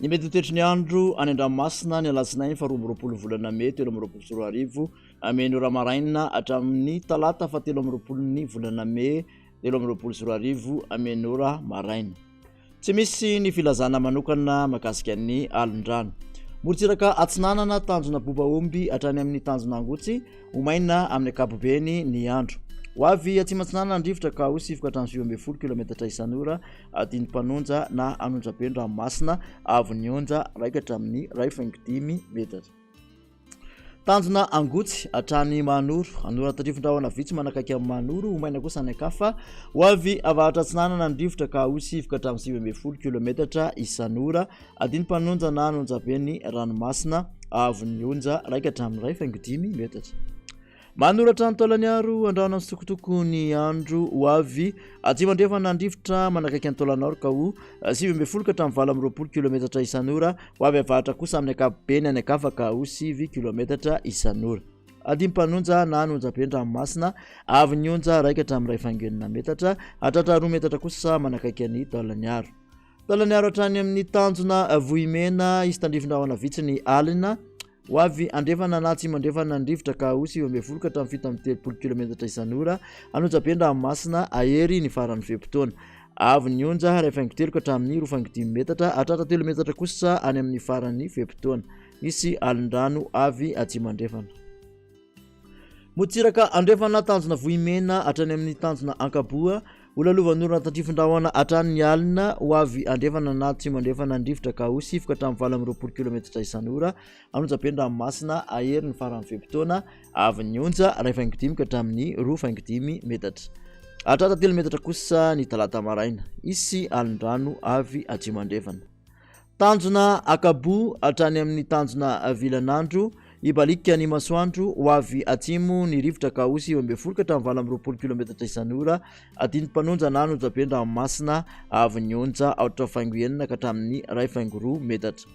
Ny mety toetrany andro any an-dranomasina ny alatsinainy fa 20 volana May 2024 amin'ny ora maraina hatramin'ny talata fa 13 volana May 2024 amin'ny ora maraina. Tsy misy ny filazana manokana mahakasika ny alin-drano. Morontsiraka atsinanana tanjona bobaomby hatrany amin'ny tanjona angotsy omaina amin'ny ankapobeny ny andro. Hoavy atsimatsinana andrivotra ka ho 710 km isan'ora adiny mpanonja na anonja-be ranomasina avy onja raika hatramin'ny 1.5 metatra. Tanjona angotsy hatrany manoro anora tadrifondrahona vitsy manakaiky amin'ny manoro omaina kosa ny akafa. Hoavy avahatra atsinanana andrivotra ka ho 710 km isan'ora adiny mpanonja na anonja-be ny ranomasina avy onja raika hatramin'ny 1.5 metatra. Manoratra ny taolany aro andrahona sitokotoko ny andro. Hoavy atsimo andrefana andrivotra manakaiky ny taolanaro ka ho 7 ka hatramin'ny 20 km isan'ora. Hoavy avahatra kosa amin'ny ankapobeny any akafa ka ho 7 km isan'ora adiny mpanonja na anonja-be ranomasina avy onja raika hatramin'ny 1.5 metatra hatratra 2 metatra kosa manakaiky ny taolany aro. Taolany aro hatrany amin'ny tanjona vohimena isy tandrifondrahona vitsy ny alina. Hoavy andrefana na atsimo andrefana andrivotra ka ho 7 ka hatramin'ny 30 km isan'ora anonja-be ranomasina ahery ny faran'ny feim-potoana avy onja 1.3 ka hatramin'ny 2.5 metatra hatratra 3 metatra kosa any amin'ny faran'ny feim-potoana. Misy alin-drano avy atsimo andrefana. Morontsiraka andrefana tanjona vohimena hatrany amin'ny tanjona ankaboa olalovan'orona tandrifondrahona hatrany ny alina. Hoavy andrefana na atsimo andrefana andrivotra ka ho 7 ka hatramin'ny 20 km isan'ora anonja-be ranomasina ahery ny faran'ny feim-potoana avy onja 1.5 ka hatramin'ny 2.5 metatra hatratra 3 metatra kosa ny talata maraina. Isy alin-drano avy atsimo andrefana. Tanjona akabo hatrany amin'ny tanjona vilan'andro ibalika ny masoandro. Hoavy atsimo ny rivotra ka ho 7 ka hatramin'ny 20 km isan'ora adiny mpanonja na anonja-be ranomasina avy onja aotra faingo ka hatramin'ny 1.2 metatra.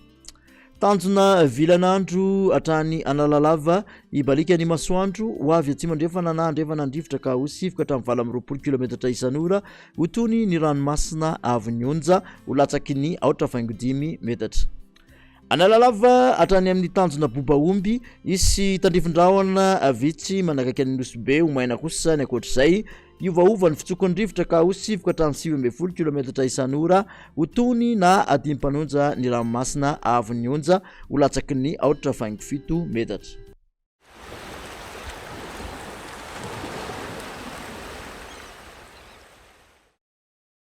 Tanjona vilan'andro hatrany analalava ibalika ny masoandro. Hoavy atsimo andrefana na andrefana andrivotra ka ho 7 ka hatramin'ny 20 km isan'ora hotony ny ranomasina avy onja ho latsaky ny aotra faingo 5 metatra. Analalava hatrany amin'ny tanjona bobaomby isy tandrifondrahona vitsy manakaiky ny nosy-be omaina kosa ny akoatr'izay. Iovaova ny fitsokony rivotra ka ho 7 ka hatramin'ny 7 km isan'ora hotony na adiny mpanonja ny ranomasina avy onja ho latsaky ny aotra faingo 7 metatra.